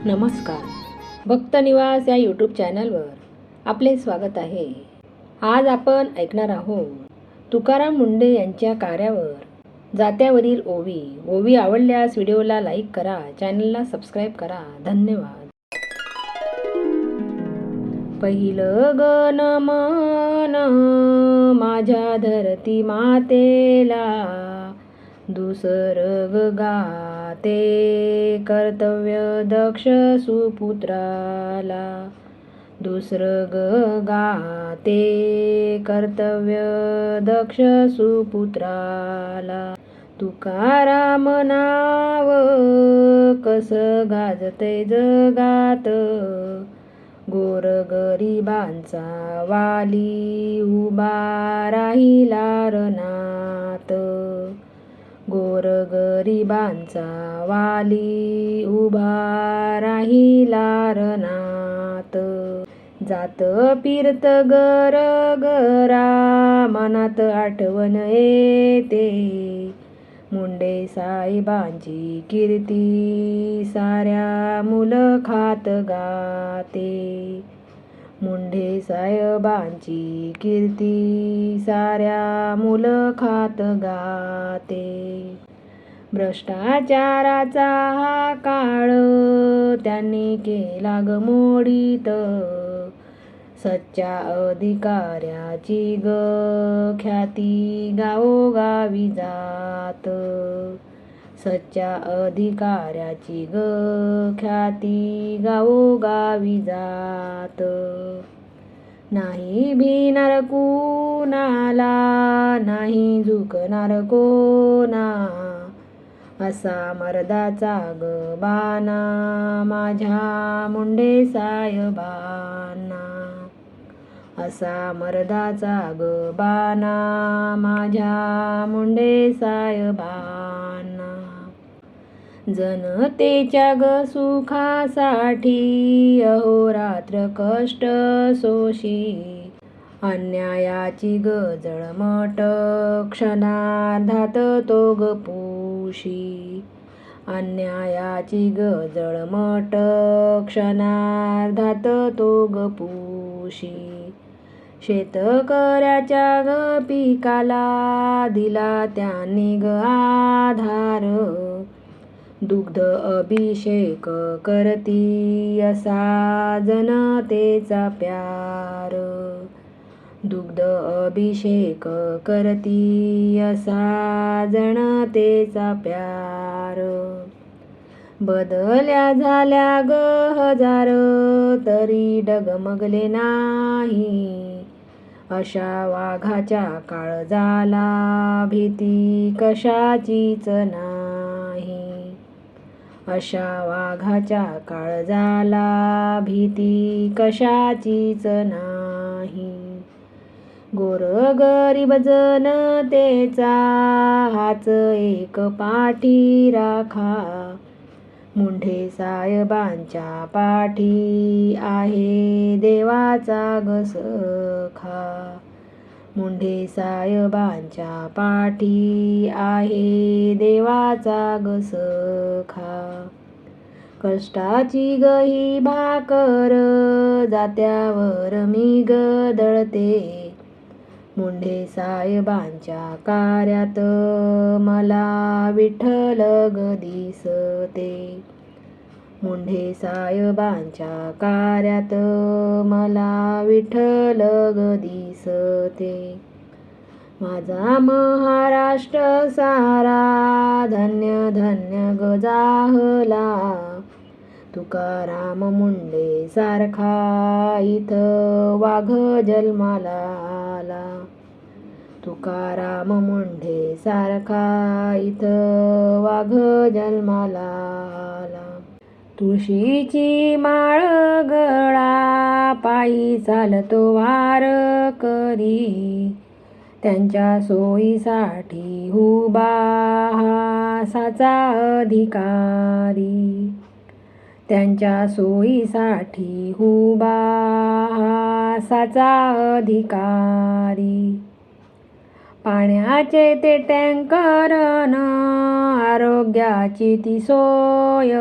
नमस्कार. भक्तनिवास या यूट्यूब चॅनलवर आपले स्वागत आहे. आज आपण ऐकणार आहोत तुकाराम मुंढे यांच्या कार्यावर जात्यावरील ओवी. ओवी आवडल्यास व्हिडिओला लाईक करा, चॅनलला सबस्क्राईब करा. धन्यवाद. पहिलं गणमन माझ्या धरती मातेला, दुसरं गाते कर्तव्य दक्ष सुपुत्राला, दुसरं गाते कर्तव्य दक्ष सुपुत्राला. तुकाराम नाव कसं गाजते जगात, गोरगरिबांचा वाली उभा राहिला रणात, गोरगरिबांचा वाली उभा राहिला रणात. जात फिरत गरगरा मनात आठवण येते, मुंडे साहेबांची कीर्ती साऱ्या मुलखात गाते, मुंडे साहेबांची कीर्ती साऱ्या मुलखात गाते. भ्रष्टाचाराचा हा काळ त्यांनी केला ग मोडीत, सच्च्या अधिकाऱ्याची ग ख्याती गावोगावी जात, सच्च्या अधिकाऱ्याची ग ख्याती गावोगावी जात. नाही भिणार कुणाला, नाही झुकणार कोणा, असा मर्दाचा ग बाणा माझ्या मुंडे साहेबांना, असा मर्दाचा ग बाणा माझ्या मुंडे साहेबांना. जनतेच्या ग सुखासाठी अहोरात्र कष्ट सोशी, अन्यायाची ग जळमट क्षणार्धात तो ग पुशी, अन्यायाची ग जळमट क्षणार्धात तो ग पुशी. शेतकऱ्याच्या ग पिकाला दिला त्यांनी ग आधार, दुग्ध अभिषेक करती असा जनतेचा प्यार, दुग्ध अभिषेक करती असा जनतेचा प्यार. बदल्या झाल्या ग हजार तरी डगमगले नाही, अशा वाघाच्या काळजाला भीती कशाचीच नाही, अशा वाघाच्या काळजाला भीती कशाचीच नाही. गोरगरीब जनतेचा हाच एक पाठी राखा, मुंढे साहेबांच्या पाठी आहे देवाचा ग सखा, मुंढे साहेबांच्या पाठी आहे देवाचा ग सखा. कष्टाची ग ही भाकर जात्यावर मी ग दळते, मुंढे साहेबांच्या कार्यात मला विठ्ठल ग दिसते, मुंढे साहेबांच्या कार्यात मला विठ्ठल ग दिसते. माझा महाराष्ट्र सारा धन्य धन्य ग जाहला, तुकाराम मुंढे सारखा इथं वाघ जन्माला आला, तुकाराम मुंढे सारखा इथं वाघ जन्माला आला. तुळशीची माळ गळा पायी चालतो वारकरी, त्यांच्या सोयीसाठी उभा हा साचा अधिकारी, त्यांच्या सोयीसाठी उभा हा साचा अधिकारी. पाण्याचे ते टँकर न आरोग्याची ती सोय,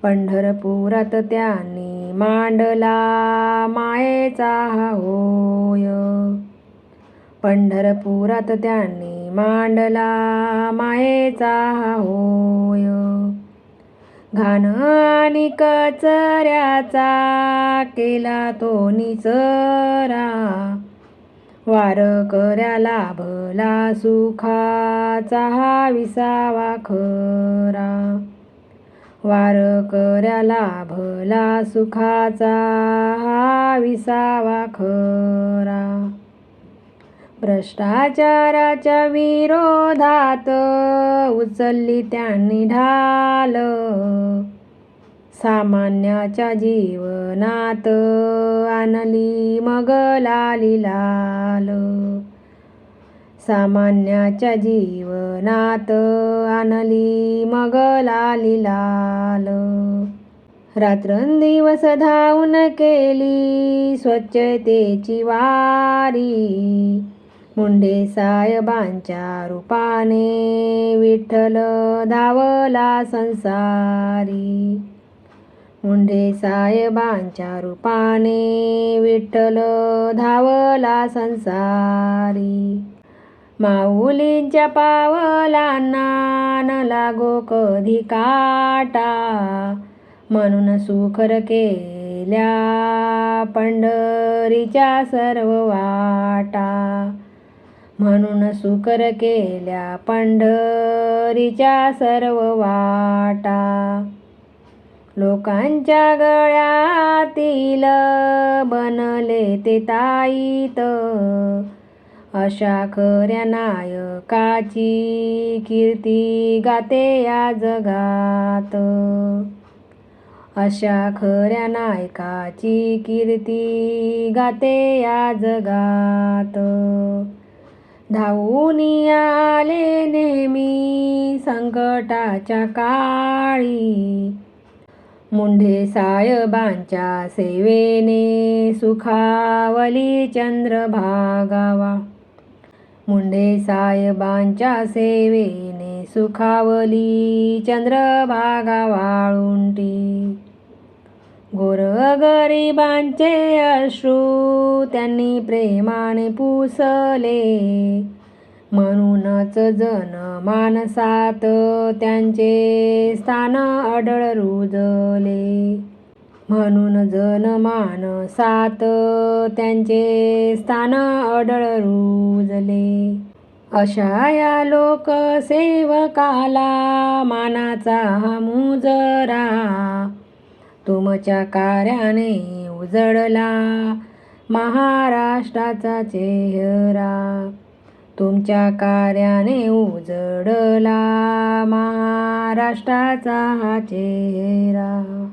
पंढरपुरात त्यांनी मांडला मायेचा हा होय. पंढरपुरात त्यांनी मांडला मायेचा हा होय. घाण आणि कचऱ्याचा केला तो निचरा, वारकऱ्याला भला सुखाचा हा विसावा खरा. वारकऱ्याला भला सुखाचा हा विसावा खरा. भ्रष्टाचाराच्या विरोधात उचलली त्यांनी ढाल, सामान्याच्या जीवनात आणली मग लाली लाल. सामान्याच्या जीवनात आणली मग लाली लाल. रात्रंदिवस धावून केली स्वच्छतेची वारी, मुंडे साहेबांच्या रूपाने विठ्ठल धावला संसारी. मुंडे साहेबांच्या रूपाने विठ्ठल धावला संसारी. माऊलींच्या पावलांना न लागो कधी काटा, म्हणून सुखर केल्या पंढरीच्या सर्व वाटा. म्हणून सुकर केल्या पंढरीच्या सर्व वाटा. लोकांच्या गळ्यातील बनले ते ताईत, अशा खऱ्या नायकाची कीर्ती गाते या जगात. अशा खऱ्या नायकाची कीर्ती गाते या जगात. धावून आले नेहमी संकटाच्या काळी, मुंडे साहेबांच्या सेवेने सुखावली चंद्रभागा. मुंडे साहेबांच्या सेवेने सुखावली चंद्रभागा वाळुंटी. गोरगरिबांचे अश्रू त्यांनी प्रेमाने पुसले, म्हणूनच जनमानसात त्यांचे स्थान अढळ रुजले. म्हणून जनमानसात त्यांचे स्थान अढळ रुजले. अशा या लोकसेवकाला मानाचा हा मुजरा, तुमच्या कार्याने उजळला महाराष्ट्राचा चेहरा. तुमच्या कार्याने उजळला महाराष्ट्राचा हा चेहरा.